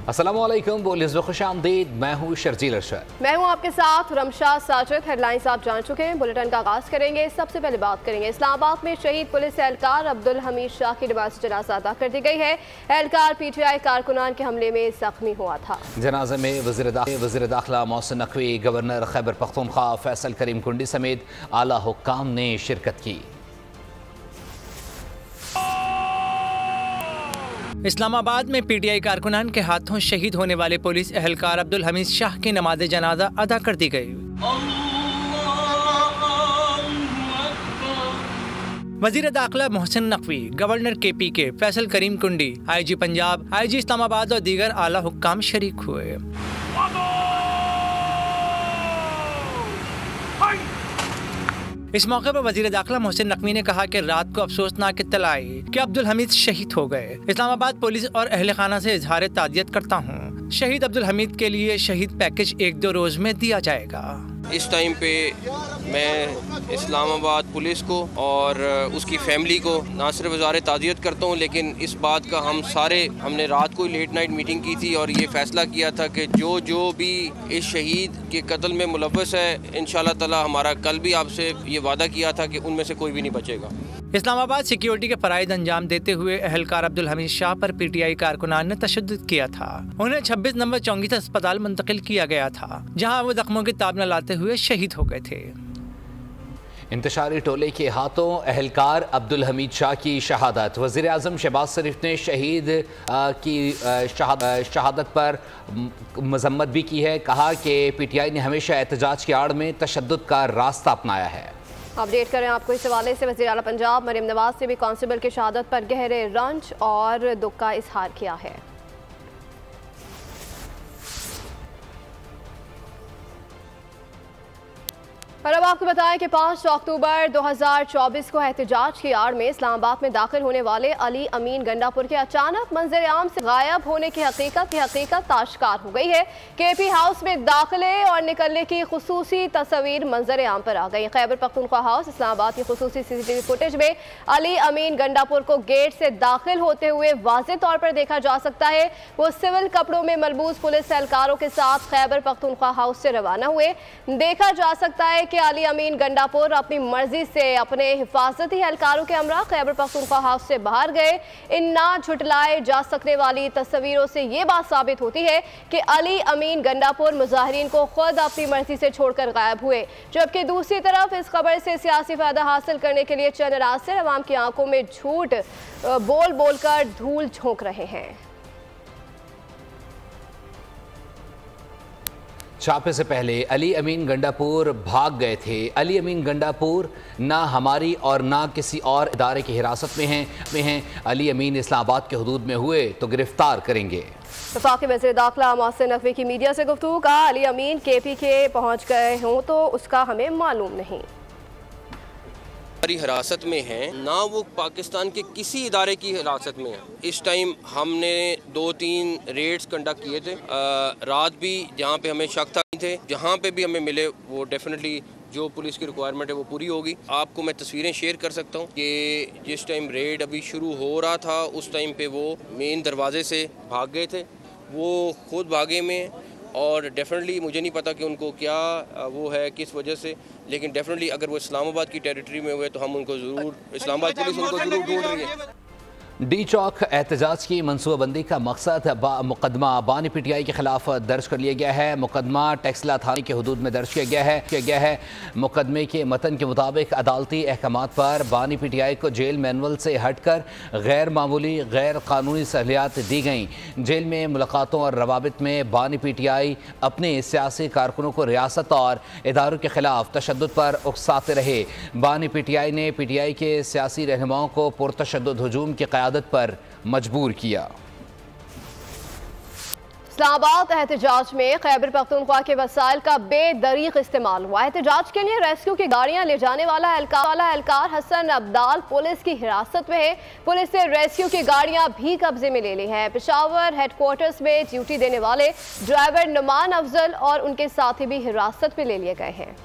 अस्सलामुअलैकुम, बोलिए खुशामदीद। मैं हूँ शर्जील अरशद। मैं हूँ आपके साथ रमशा साजिद। हेडलाइंस आप जान चुके हैं, बुलेटिन का आगाज करेंगे। सबसे पहले बात करेंगे इस्लामाबाद में शहीद पुलिस एहलकार अब्दुल हमीद शाह की नमाज जनाजा अदा कर दी गई है। एहलकार PTI कारकुनान के हमले में जख्मी हुआ था। जनाजे में वज़ीर दाखिला मोहसिन नकवी, गवर्नर खैबर पख्तूनख्वा फैसल करीम कुंडी समेत आला हुक्काम ने शिरकत की। इस्लामाबाद में PTI कारकुनान के हाथों शहीद होने वाले पुलिस एहलकार अब्दुल हमीद शाह की नमाज जनाजा अदा कर दी गई। वज़ीर दाखिला मोहसिन नकवी, गवर्नर KPK फैसल करीम कुंडी, IG पंजाब, IG इस्लामाबाद और दीगर आला हुक्काम शरीक हुए। इस मौके पर वज़ीर दाखिला मोहसिन नकवी ने कहा कि रात को अफसोसनाक इत्तला आई कि अब्दुल हमीद शहीद हो गए। इस्लामाबाद पुलिस और अहले खाना से इजहार ताज़ियत करता हूँ। शहीद अब्दुल हमीद के लिए शहीद पैकेज 1-2 रोज में दिया जाएगा। इस टाइम पे मैं इस्लामाबाद पुलिस को और उसकी फैमिली को ना सिर्फ इज़हार ताज़ियत करता हूँ, लेकिन इस बात का हमने रात को लेट नाइट मीटिंग की थी और ये फ़ैसला किया था कि जो भी इस शहीद के कत्ल में मुलव्वस है, इंशाअल्लाह ताला हमारा कल भी आपसे ये वादा किया था कि उनमें से कोई भी नहीं बचेगा। इस्लामाबाद सिक्योरिटी के फ़राइज़ अंजाम देते हुए एहलकार अब्दुल हमीद शाह पर PTI कारकुनान ने तशद्दुद किया था। उन्हें 26 नंबर चौंगीस अस्पताल मुंतकिल किया गया था, जहां वो जख्मों की ताब न लाते हुए शहीद हो गए थे। इंतशारी टोले के हाथों एहलकार अब्दुल हमीद शाह की शहादत। वज़ीर आज़म शहबाज शरीफ ने शहीद की शहादत पर मजम्मत भी की है। कहा कि PTI ने हमेशा एहतजाज की आड़ में तशद्दुद का रास्ता अपनाया है। अपडेट करें आपको इस हवाले से, वज़ीर आला पंजाब मरियम नवाज ने भी कांस्टेबल की शहादत पर गहरे रंज और दुख का इजहार किया है। और अब आपको बताएं कि 5 अक्टूबर 2024 को एहतजाज की आड़ में इस्लामाबाद में दाखिल होने वाले अली अमीन गंडापुर के अचानक मंजर आम से गायब होने की हकीकत आश्कार हो गई है। KP हाउस में दाखिले और निकलने की खुसूसी तस्वीर मंजर आम पर आ गई। खैबर पख्तूनख्वा हाउस इस्लामाबाद की खुसूसी CCTV फुटेज में अली अमीन गंडापुर को गेट से दाखिल होते हुए वाज़ेह तौर पर देखा जा सकता है। वो सिविल कपड़ों में मलबूस पुलिस एहलकारों के साथ खैबर पख्तूनख्वा हाउस से रवाना हुए। देखा जा सकता है कि अली अमीन गंडापुर अपनी मर्जी से अपने हिफाजती एहलकारों के हमरा खैबर पख्तूनख्वा हाउस से बाहर गए। इन ना झुटलाए जा सकने वाली तस्वीरों से ये बात साबित होती है कि अली अमीन गंडापुर मुजाहिरीन को खुद अपनी मर्जी से छोड़कर गायब हुए, जबकि दूसरी तरफ इस खबर से सियासी फायदा हासिल करने के लिए चंद रास्ते अवाम की आंखों में झूठ बोल बोलकर धूल झोंक रहे हैं। छापे से पहले अली अमीन गंडापुर भाग गए थे। अली अमीन गंडापुर ना हमारी और ना किसी और इदारे की हिरासत में हैं। अली अमीन इस्लामाबाद के हदूद में हुए तो गिरफ्तार करेंगे। वफाकी वज़ीर दाखिला मोहसिन नकवी की मीडिया से गुफ्तगू। कहा अली अमीन KPK पहुँच गए हों तो उसका हमें मालूम नहीं। हमारी हिरासत में हैं, ना वो पाकिस्तान के किसी इदारे की हिरासत में है। इस टाइम हमने 2-3 रेड्स कंडक्ट किए थे। रात भी जहाँ पे हमें शक था थे, जहाँ पे भी हमें मिले वो डेफिनेटली जो पुलिस की रिक्वायरमेंट है वो पूरी होगी। आपको मैं तस्वीरें शेयर कर सकता हूँ कि जिस टाइम रेड अभी शुरू हो रहा था उस टाइम पे वो मेन दरवाजे से भाग गए थे। वो खुद भागे में और डेफिनेटली मुझे नहीं पता कि उनको क्या वो है किस वजह से, लेकिन डेफिनेटली अगर वो इस्लामाबाद की टेरिटरी में हुए तो हम उनको ज़रूर, इस्लामाबाद पुलिस उनको ज़रूर ढूंढ रही है। डी चौक एहतजाज की मनसूबाबंदी का मकसद मुकदमा बानी PTI के खिलाफ दर्ज कर लिया गया है। मुकदमा टेक्सला थाने के हदूद में दर्ज किया गया है। मुकदमे के मतन के मुताबिक अदालती अहकामात पर बानी PTI को जेल मैनुअल से हटकर गैर मामूली गैर कानूनी सहूलियात दी गई। जेल में मुलाकातों और रवाबित में बानी PTI अपने सियासी कारकुनों को रियासत और इदारों के खिलाफ तशद्दुद पर उकसाते रहे। बानी PTI ने PTI के सियासी रहनुमाओं को पुरतशद्दुद हुजूम की पर मजबूर किया। इस्लामाबाद एहतजाज में खैबर पख्तूनख्वा के वसाइल का बेदरीग इस्तेमाल हुआ। एहतजाज के लिए रेस्क्यू की गाड़ियां ले जाने वाला एहलकार हसन अब्दाल पुलिस की हिरासत में है। पुलिस ने रेस्क्यू की गाड़ियां भी कब्जे में ले ली हैं। पेशावर हेडक्वार्टर्स में ड्यूटी देने वाले ड्राइवर नुमान अफजल और उनके साथी भी हिरासत में ले लिए गए हैं।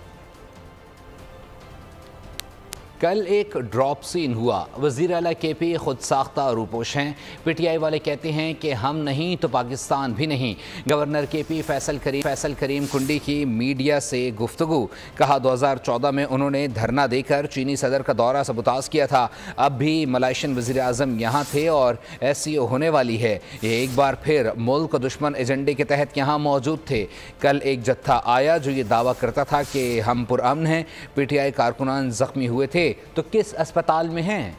कल एक ड्रॉप सीन हुआ। वज़ीर आला KP खुद साख्ता रूपोश हैं। PTI वाले कहते हैं कि हम नहीं तो पाकिस्तान भी नहीं। गवर्नर KP फैसल करीम कुंडी की मीडिया से गुफ्तगू। कहा 2014 में उन्होंने धरना देकर चीनी सदर का दौरा सबुताज किया था। अब भी मलाइशियन वज़ीर आज़म यहाँ थे और SCO होने वाली है। ये एक बार फिर मुल्क दुश्मन एजेंडे के तहत यहाँ मौजूद थे। कल एक जत्था आया जो ये दावा करता था कि हम पुरअमन हैं। PTI कारकुनान जख्मी हुए थे तो किस अस्पताल में हैं?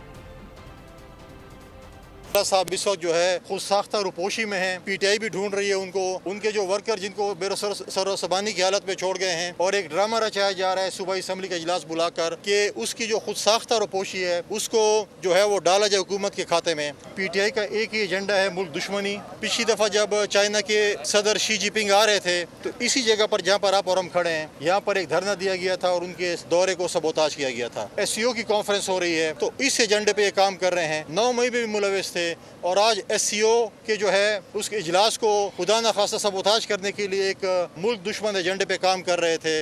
साहब इस वक्त जो है खुद साख्ता रुपोशी में हैं। PTI भी ढूंढ रही है उनको। उनके जो वर्कर जिनको बेरोसरसानी की हालत में छोड़ गए हैं, और एक ड्रामा रचाया जा रहा है सूबाई असम्बली का इजलास बुलाकर कि उसकी जो खुद साख्ता रुपोशी है उसको जो है वो डाला जाए हुकूमत के खाते में। PTI का एक ही एजेंडा है, मुल्क दुश्मनी। पिछली दफ़ा जब चाइना के सदर शी जिनपिंग आ रहे थे तो इसी जगह पर जहाँ पर आप और हम खड़े हैं, यहाँ पर एक धरना दिया गया था और उनके दौरे को सबोताज किया गया था। SCO की कॉन्फ्रेंस हो रही है तो इस एजेंडे पे ये काम कर रहे हैं। 9 मई में भी मुलविस थे और आज SCO के जो है उसके इजलास को खुदा न खास्ता सबोताज करने के लिए एक मुल्क दुश्मन एजेंडे पे काम कर रहे थे।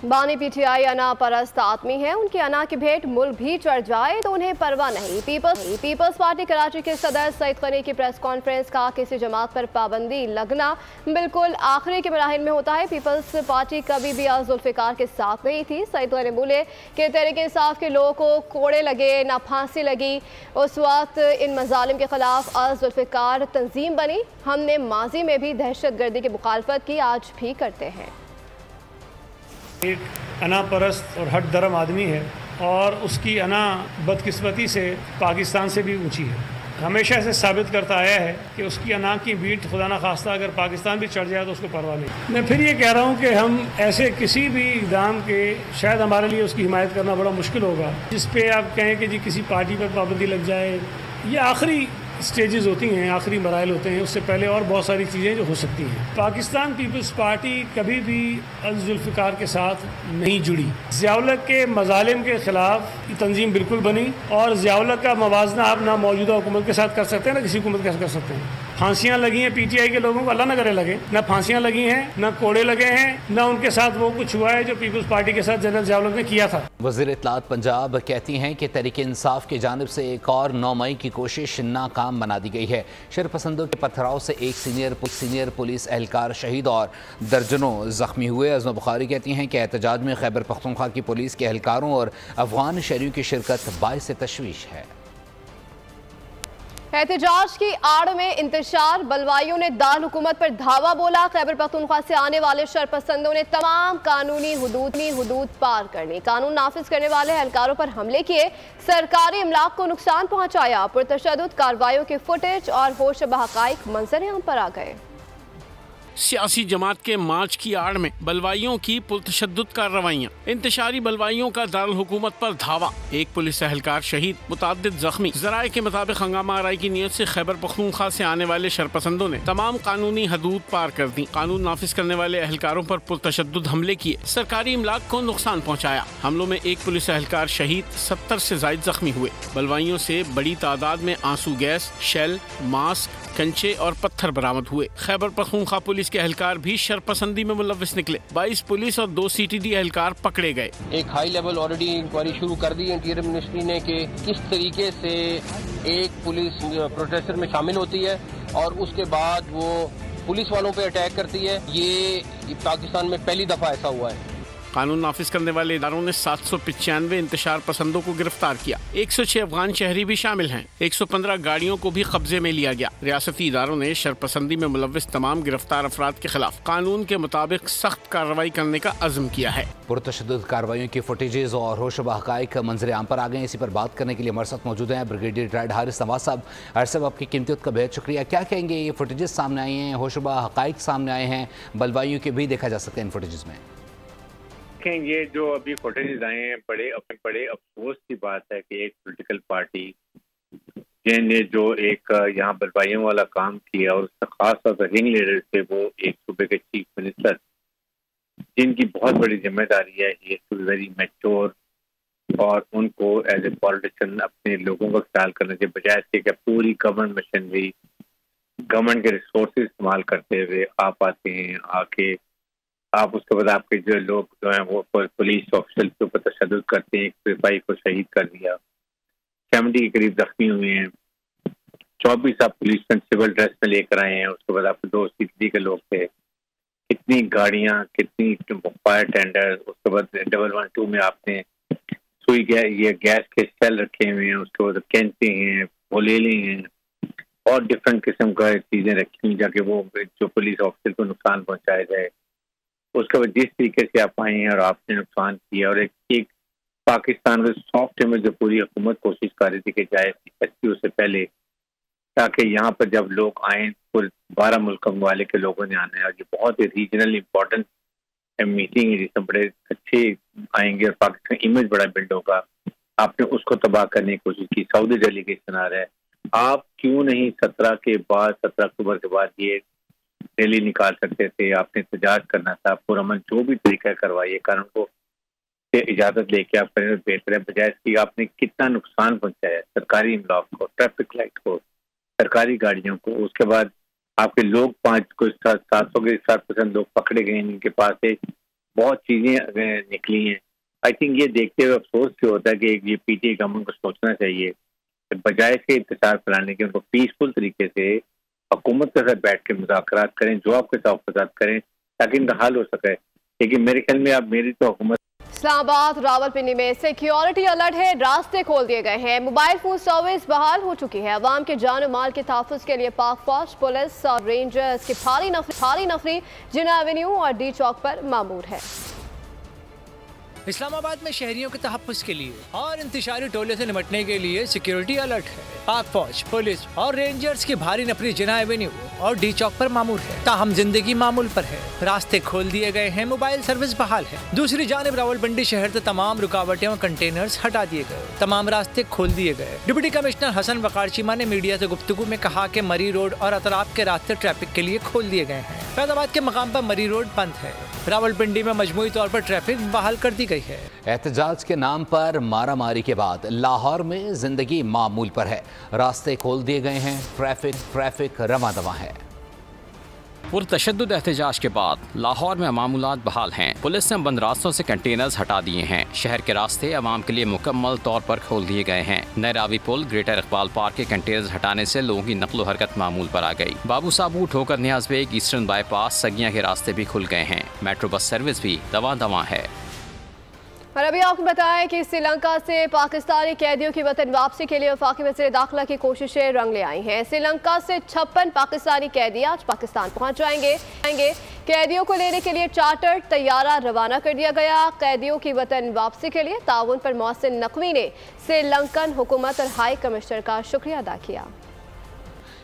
बानी PTI अना परस्त आदमी है। उनके अना की भेंट मुल्क भी चढ़ जाए तो उन्हें परवाह नहीं। पीपल्स पार्टी कराची के सदर सईद गनी की प्रेस कॉन्फ्रेंस का किसी जमात पर पाबंदी लगना बिल्कुल आखिरी के मराहिल में होता है। पीपल्स पार्टी कभी भी जुल्फिकार के साथ नहीं थी। सईद गनी बोले कि तहरीक इंसाफ के लोगों को कोड़े लगे ना फांसी लगी, उस वक्त इन मजालिम के खिलाफ जुल्फिकार तंजीम बनी। हमने माजी में भी दहशत गर्दी की मुखालफत की, आज भी करते हैं। एक अना परस्त और हट दरम आदमी है और उसकी अना बदकिस्मती से पाकिस्तान से भी ऊंची है। हमेशा ऐसे साबित करता आया है कि उसकी अना की बीट खुदा न खास्ता अगर पाकिस्तान भी चढ़ जाए तो उसको परवाह नहीं। मैं फिर ये कह रहा हूँ कि हम ऐसे किसी भी इक़दाम के शायद हमारे लिए उसकी हिमायत करना बड़ा मुश्किल होगा जिस पे आप कहें कि जी किसी पार्टी पर पाबंदी लग जाए। ये आखिरी स्टेजेस होती हैं, आखिरी मराइल होते हैं, उससे पहले और बहुत सारी चीज़ें जो हो सकती हैं। पाकिस्तान पीपल्स पार्टी कभी भी जुल्फिकार के साथ नहीं जुड़ी। ज़ियाउल हक के मजालिम के ख़िलाफ़ तंजीम बिल्कुल बनी और ज़ियाउल हक का मवाजना आप ना मौजूदा हुकूमत के साथ कर सकते हैं ना किसी हुकूमत के साथ कर सकते हैं। फांसियाँ लगी हैं PTI के लोगों को, अल्लाह न करे लगे, ना फांसियाँ लगी हैं, ना कोड़े लगे हैं, ना उनके साथ वो कुछ हुआ है जो पीपल्स पार्टी के साथ जनरल ज़ियाउल हक ने किया था। वज़ीर इत्तलात पंजाब कहती हैं कि तहरीक इंसाफ की जानिब से एक और 9 मई की कोशिश नाकाम बना दी गई है। शरपसंदों के पथराव से एक सीनियर पुलिस एहलकार शहीद और दर्जनों जख्मी हुए। अज़मा बुखारी कहती हैं कि एहतजाज में खैबर पख्तूनख्वा की पुलिस के एहलकारों और अफगान शहरियों की शिरकत बाइस तशवीश है। एहतजाज की आड़ में इंतशार, बलवाइयों ने दार हुकूमत पर धावा बोला। खैबर पख्तूनख्वा से आने वाले शरपसंदों ने तमाम कानूनी हुदूद पार करनी, कानून नाफिज करने वाले एहलकारों पर हमले किए, सरकारी इमलाक को नुकसान पहुंचाया। पुरतशद्दुद कार्रवाइयों के फुटेज और होश बहकाइक मंजर आम पर आ गए। सियासी जमात के मार्च की आड़ में बलवाइयों की पुरतशद्दुद कार्रवाइयाँ, इंतशारी बलवाइयों का दारुल हुकूमत पर धावा, एक पुलिस एहलकार शहीद, मुताद्दिद जख्मी। जराये के मुताबिक हंगामा आराई की नीयत से खैबर पख्तूनख्वा से आने वाले शरपसंदों ने तमाम कानूनी हदूद पार कर दी, कानून नाफिज करने वाले एहलकारों पर पुरतशद्दुद हमले किए, सरकारी इमलाक को नुकसान पहुँचाया। हमलों में एक पुलिस एहलकार शहीद, 70 से जायद जख्मी हुए। बलवाइयों से बड़ी तादाद में आंसू गैस, शेल, मास्क, कंचे और पत्थर बरामद हुए। खैबर पख्तूनख्वा पुलिस के एहलकार भी शरपसंदी में मुलव्विस निकले। 22 पुलिस और 2 CTD एहलकार पकड़े गए। एक हाई लेवल ऑलरेडी इंक्वायरी शुरू कर दी इंटीरियर मिनिस्ट्री ने कि किस तरीके से एक पुलिस प्रोटेस्टर में शामिल होती है और उसके बाद वो पुलिस वालों पे अटैक करती है। ये पाकिस्तान में पहली दफा ऐसा हुआ है। कानून नाफिज करने वाले इदारों ने 795 इंतशार पसंदों को गिरफ्तार किया। 106 अफगान शहरी भी शामिल हैं। 115 गाड़ियों को भी कब्जे में लिया गया। रियासती इदारों ने शरपसंदी में मुलव्विस तमाम गिरफ्तार अफराद के खिलाफ कानून के मुताबिक सख्त कार्रवाई करने का अज़्म किया है। पुरतशद्दुद कार्रवाइयों की फुटेजेस और होश हक़ाइक़ मंजर आम पर आ गए। इसी पर बात करने के लिए हमारे साथ मौजूद हैं ब्रिगेडियर रिटायर्ड हारिस नवाज साहब। हारिस साहब, आपकी कीमती वक्त का बेहद शुक्रिया। क्या कहेंगे, ये फुटेजेस सामने आए हैं, होश हक़ाइक़ सामने आए हैं, बलवाइयों के भी देखा जा सकते हैं इन फुटेजेस में? ये जो अभी फुटेज आए हैं बड़े अफसोस की बात है कि एक पॉलिटिकल पार्टी जिन्होंने जो एक यहाँ बलवाइयों वाला काम किया और उसका खास तौर पर रिंग लीडर थे वो एक सूबे के चीफ मिनिस्टर, जिनकी बहुत बड़ी जिम्मेदारी है, ये वेरी मैच्योर और उनको एज ए पॉलिटिशियन अपने लोगों का ख्याल करने के बजाय थे कि पूरी गवर्नमेंट मशीनरी, गवर्नमेंट के रिसोर्सेज इस्तेमाल करते हुए आप आते हैं, आके आप उसके बाद आपके जो लोग जो हैं वो पुलिस ऑफिसर के ऊपर तशद्दुद करते हैं, एक सिपाही को शहीद कर दिया, 70 के करीब जख्मी हुए हैं, 24 आप पुलिस सिविल ड्रेस में लेकर आए हैं, उसके बाद आपके 2 CTD के लोग थे, कितनी गाड़ियां, कितनी फायर टेंडर, उसके बाद 112 में आपने सुई ये गैस के सेल रखे हुए हैं, उसके बाद कैंचे हैं, बोलेले हैं और डिफरेंट किस्म का चीजें रखी हुई जाके वो जो पुलिस ऑफिसर को नुकसान पहुंचाया जाए। उसके बाद जिस तरीके से आप आए हैं और आपने नुकसान किया और एक पाकिस्तान में सॉफ्ट इमेज जो पूरी हुकूमत कोशिश कर रही थी कि जाए SPO से पहले, ताकि यहाँ पर जब लोग आए पूरे 12 मुल्क वाले के लोगों ने आना है और ये बहुत ही रीजनल इम्पोर्टेंट मीटिंग है जिसमें बड़े अच्छे आएंगे और पाकिस्तान इमेज बड़ा बिल्ड होगा। आपने उसको तबाह करने की कोशिश की, सऊदी डेलीगेशन आ रहा है, आप क्यों नहीं 17 अक्टूबर के बाद ये रैली निकाल सकते थे? आपने एहतजाज करना था, पुरअमन जो भी तरीका करवाइए, कानून को इजाजत लेके आप करें बेहतर है, बजाय इसकी आपने कितना नुकसान पहुंचाया सरकारी इमलाक को, ट्रैफिक लाइट को, सरकारी गाड़ियों को। उसके बाद आपके लोग 700 के 7% लोग पकड़े गए, इनके पास से बहुत चीजें निकली हैं। आई थिंक ये देखते हुए अफसोस से होता है कि ये PTA गवर्नमेंट को सोचना चाहिए बजाय से इंतजार फैलाने के, उनको पीसफुल तरीके से हुकूमत के साथ बैठ के मुज़ाकरात करें, जो आपके साथ करें ताकि इनका हल हो सके। लेकिन मेरे ख्याल में अब मेरी तो हुकूमत इस्लामाबाद रावलपिंडी में सिक्योरिटी अलर्ट है, रास्ते खोल दिए गए हैं, मोबाइल फोन सर्विस बहाल हो चुकी है। अवाम के जान और माल के तहफ़्फ़ुज़ के लिए पाक फौज, पुलिस और रेंजर्स की भारी नफरी जिन्ना एवेन्यू और D चौक पर मामूर है। इस्लामाबाद में शहरियों के तहफ़्फ़ुज़ के लिए और इंतशारी टोले से निपटने के लिए सिक्योरिटी अलर्ट है। पाक फौज, पुलिस और रेंजर्स की भारी नफरी जिन्ना एवेन्यू और D चौक पर मामूर है। ताहम जिंदगी मामूल पर है, रास्ते खोल दिए गए हैं, मोबाइल सर्विस बहाल है। दूसरी जानिब रावलपिंडी शहर से तमाम रुकावटें और कंटेनर्स हटा दिए गए, तमाम रास्ते खोल दिए गए। डिप्टी कमिश्नर हसन वकार चीमा ने मीडिया से गुफ्तगू में कहा कि मरी रोड और अतराफ के रास्ते ट्रैफिक के लिए खोल दिए गए हैं। फैजाबाद के मकाम पर मरी रोड बंद है। रावलपिंडी में मजमूई तौर पर ट्रैफिक बहाल कर दी गई है। एहतजाज के नाम पर मारामारी के बाद लाहौर में जिंदगी मामूल पर है, रास्ते खोल दिए गए हैं, ट्रैफिक रवां दवा है। पुरतशद्दुद एहतजाज के बाद लाहौर में मामूलात बहाल हैं। पुलिस ने बंद रास्तों से कंटेनर्स हटा दिए हैं। शहर के रास्ते आवाम के लिए मुकम्मल तौर पर खोल दिए गए हैं। नए रावी पुल, ग्रेटर इकबाल पार्क के कंटेनर्स हटाने से लोगों की नकलो हरकत मामूल पर आ गई। बाबू साबू, ठोकर नियाज बेग, ईस्टर्न बाईपास, सगिया के रास्ते भी खुल गए हैं। मेट्रो बस सर्विस भी दवा है। और अभी आपको बताएं कि श्रीलंका से पाकिस्तानी कैदियों की वतन वापसी के लिए वफाकी वज़ीर दाखिला की कोशिशें रंग ले आई हैं। श्रीलंका से 56 पाकिस्तानी कैदी आज पाकिस्तान पहुंच जाएंगे। कैदियों को लेने के लिए चार्टर तैयारा रवाना कर दिया गया। कैदियों की वतन वापसी के लिए ताउन पर मोहसिन नकवी ने श्रीलंकन हुकूमत और हाई कमिश्नर का शुक्रिया अदा किया।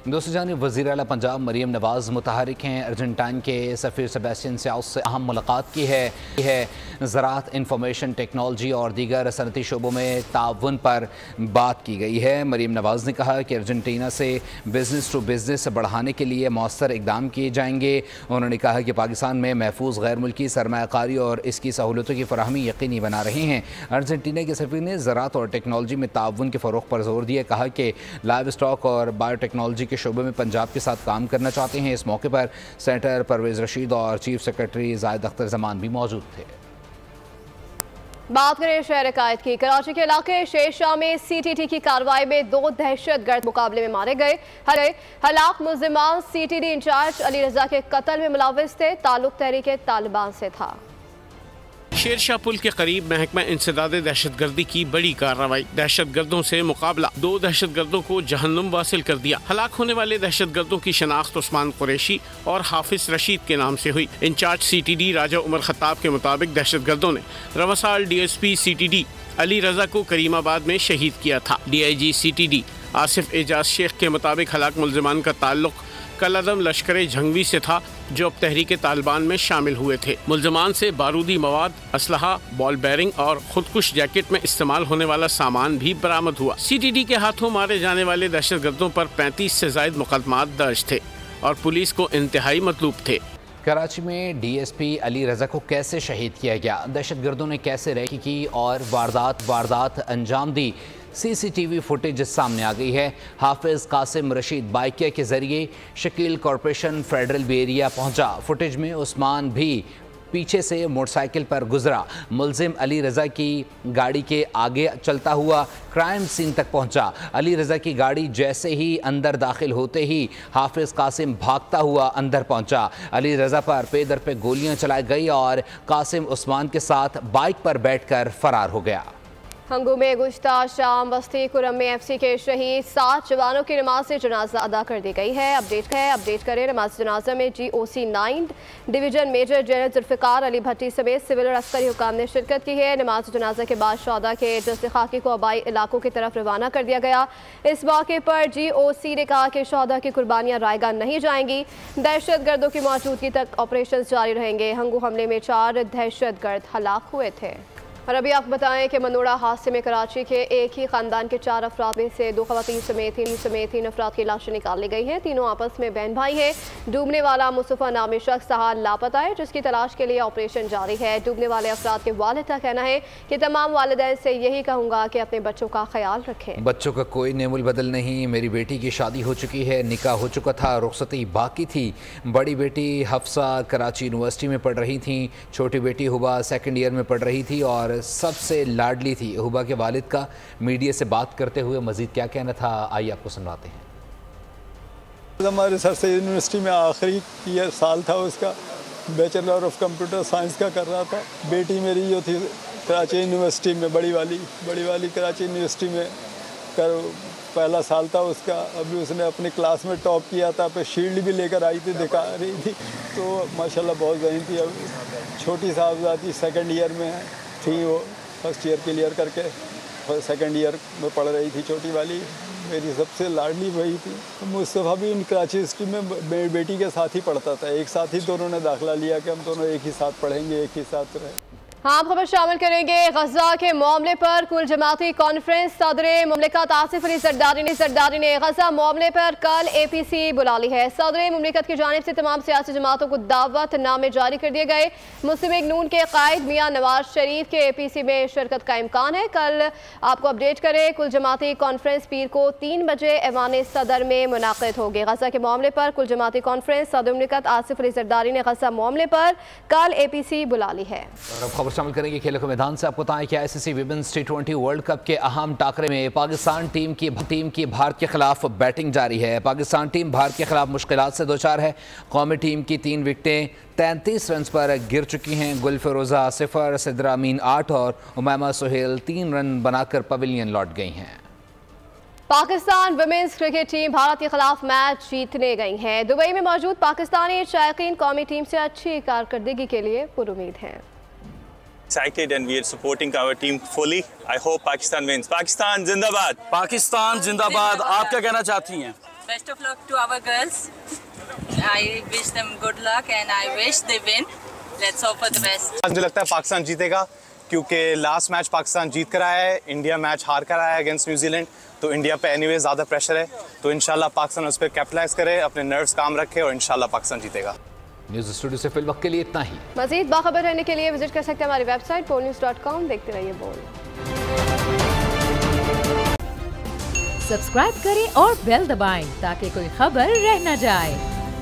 दूसरी जानिब वज़ीर आला पंजाब मरीम नवाज़ मुतहरिक हैं। अर्जेंटाइन के सफ़ीर सेबेस्टियन स्याउस से अहम मुलाकात की है। ज़राअत, इंफॉर्मेशन टेक्नोलॉजी और दीगर सनती शोबों में ताउन पर बात की गई है। मरीम नवाज़ ने कहा कि अर्जेंटीना से बिज़नेस टू बिज़नेस बढ़ाने के लिए मौसर इकदाम किए जाएंगे। उन्होंने कहा कि पाकिस्तान में महफूज गैर मुल्की सरमायाकारी और इसकी सहूलतों की फराहमी यकीनी बना रहे हैं। अर्जेंटीना के सफ़ीर ने ज़राअत और टेक्नोलॉजी में ताउन के फ़रोग़ पर जोर दिया। कहा कि लाइव स्टॉक और बायोटेक्नोलॉजी के शोबे में पंजाब के साथ काम करना चाहते हैं। इस मौके पर सेनेटर परवेज़ रशीद और चीफ सेक्रेटरी जाहिद अख्तर जमान भी मौजूद थे। बात करें शहर कायद की। कराची के इलाके शेरशाह में CTT की कार्रवाई में 2 दहशतगर्द मुकाबले में मारे गए। हलाक मुल्जिमान CTD इंचार्ज अली रजा के कत्ल में मुलव्विस थे। ताल्लुक तहरीक तालिबान से था। शेरशाह पुल के करीब महकमा इंसदाद दहशतगर्दी की बड़ी कार्रवाई। दहशतगर्दों से मुकाबला, 2 दहशतगर्दों को जहन्नुम वासिल कर दिया। हलाक होने वाले दहशतगर्दों की शनाख्त उस्मान कुरैशी और हाफिज रशीद के नाम से हुई। इंचार्ज CTD राजा उमर खत्ताब के मुताबिक दहशतगर्दों ने रवा साल DSP CTD अली रजा को करीमाबाद में शहीद किया था। DIG CTD आसिफ एजाज शेख के मुताबिक हलाक मुल्जिमान का ताल्लुक कलअदम लश्कर झंगवी से था, जो अब तहरीक तालिबान में शामिल हुए थे। मुल्जिमान से बारूदी मवाद, असलहा, बॉल बेरिंग और खुदकुश जैकेट में इस्तेमाल होने वाला सामान भी बरामद हुआ। CTD के हाथों मारे जाने वाले दहशतगर्दों पर 35 से ज्यादा मुकदमात दर्ज थे और पुलिस को इंतहाई मतलूब थे। कराची में DSP अली रजा को कैसे शहीद किया गया, दहशतगर्दों ने कैसे रैकी की और वारदात अंजाम दी, CCTV फुटेज सामने आ गई है। हाफिज कासिम रशीद बाइकिया के जरिए Shakeel corporation federal B area पहुंचा। फुटेज में उस्मान भी पीछे से मोटरसाइकिल पर गुजरा। मुलजिम अली रज़ा की गाड़ी के आगे चलता हुआ क्राइम सीन तक पहुंचा। अली रज़ा की गाड़ी जैसे ही अंदर दाखिल होते ही हाफिज कासिम भागता हुआ अंदर पहुंचा। अली रज़ा पर पे दर पे गोलियां चलाई गई और कासिम उस्मान के साथ बाइक पर बैठकर फरार हो गया। हंगू में गुज़श्ता शाम बस्ती कुरम में FC के शहीद 7 जवानों की नमाज जनाजा अदा कर दी गई है। अपडेट करें। नमाज जनाजा में GOC 9 division major general Zulfiqar Ali Bhatti समेत सिविल और अस्करी हुकाम ने शिरकत की है। नमाज जनाजा के बाद शहदा के जस्द खाकी को आबाई इलाकों की तरफ रवाना कर दिया गया। इस मौके पर GOC ने कहा कि शहदा की कुर्बानियाँ रायगा नहीं जाएंगी। दहशत गर्दों की मौजूदगी तक ऑपरेशन जारी रहेंगे। हंगू हमले में 4 दहशत गर्द हलाक हुए थे। और अभी आपको बताएं कि मनोड़ा हादसे में कराची के एक ही खानदान के 4 अफराद में से 2 खवातीन समेत 3 अफराद की लाशें निकाल ली गई हैं। तीनों आपस में बहन भाई हैं। डूबने वाला मुस्तफ़ा नामी शख्स हाल लापता है, जिसकी तलाश के लिए ऑपरेशन जारी है। डूबने वाले अफराद के वालिद का कहना है कि तमाम वालिदैन से यही कहूँगा कि अपने बच्चों का ख्याल रखें। बच्चों का कोई नेमुल बदल नहीं। मेरी बेटी की शादी हो चुकी है, निकाह हो चुका था, रुखसती बाकी थी। बड़ी बेटी हफ्सा कराची यूनिवर्सिटी में पढ़ रही थी। छोटी बेटी हुबा 2nd ईयर में पढ़ रही थी और सबसे लाडली थी। हुबा के वालिद का मीडिया से बात करते हुए मजीद क्या कहना था, आइए आपको सुनवाते हैं। हमारे सर से यूनिवर्सिटी में आखिरी ईयर साल था उसका, बैचलर ऑफ कंप्यूटर साइंस का कर रहा था। बेटी मेरी जो थी कराची यूनिवर्सिटी में, बड़ी वाली कराची यूनिवर्सिटी में पहला साल था उसका। अभी उसने अपनी क्लास में टॉप किया था, पे शील्ड भी लेकर आई थी, दिखा रही थी। तो माशाल्लाह बहुत जहीन थी। अब छोटी साहबजादी 2nd ईयर में थी, वो 1st ईयर क्लियर करके 2nd ईयर में पढ़ रही थी। छोटी वाली मेरी सबसे लाडली वही थी। मुस्तफ़ा भी इन कराची यूनिवर्सिटी में बेटी के साथ ही पढ़ता था। एक साथ ही दोनों ने दाखिला लिया कि हम दोनों एक ही साथ पढ़ेंगे, एक ही साथ रहें। हाँ, खबर शामिल करेंगे। गजा के मामले पर कुल जमाती कॉन्फ्रेंस सदर मुमलिकत आसिफ अली जरदारी ने गजा मामले पर कल APC बुला ली है। सदर मुमलिकत की जानिब से तमाम सियासी जमातों को दावत नामे जारी कर दिए गए। मुस्लिम लीग नून के कायद मियाँ नवाज शरीफ के APC में शिरकत का इम्कान है। कल आपको अपडेट करें, कुल जमाती कॉन्फ्रेंस पीर को 3 बजे ऐवान सदर में मुनाकिद होगी। गजा के मामले पर कुल जमाती कॉन्फ्रेंस सदर मुमलिकत आसिफ अली जरदारी ने गजा मामले पर कल APC बुला ली है। शामिल करेंगे खेलों के मैदान से। आपको बताएं कि ICC women's T20 world cup के अहम टाकरे में पाकिस्तान टीम की भारत के खिलाफ बैटिंग जारी है। पाकिस्तान टीम भारत के खिलाफ मुश्किलात से दोचार है। कौमी टीम की 3 विकेटें 33 रन पर गिर चुकी हैं। गुल फिरोजा 0, सिद्रा अमीन 8 और उमैमा सुहेल 3 रन बनाकर पवेलियन लौट गई हैं। Pakistan women's cricket team Bharat के खिलाफ मैच जीतने गई है। दुबई में मौजूद पाकिस्तानी शायकीन कौमी टीम से अच्छी कारकर्दगी के लिए पुरुमीद हैं। Excited and we are supporting our team fully. I hope Pakistan wins. Pakistan जिंदाबाद। पाकिस्तान जिंदाबाद। आप क्या कहना चाहती हैं? Best of luck to our girls. I wish them good luck and I wish they win. Let's hope for the best. मुझे लगता है पाकिस्तान जीतेगा क्योंकि लास्ट मैच पाकिस्तान जीत कर आया है, इंडिया मैच हार कर आया है अगेंस्ट न्यूजीलैंड। तो इंडिया पे एनीवे ज़्यादा प्रेशर है, तो इंशाल्लाह पाकिस्तान उस पर कैपिटलाइज करे, अपने नर्व्स काम रखे और इंशाल्लाह पाकिस्तान जीतेगा। न्यूज़ स्टूडियो से फिलहाल के लिए इतना ही। मज़ीद बाखबर रहने के लिए विजिट कर सकते हैं हमारी वेबसाइट polnews.com। देखते रहिए बोल। सब्सक्राइब करें और बेल दबाएं ताकि कोई खबर रह न जाए।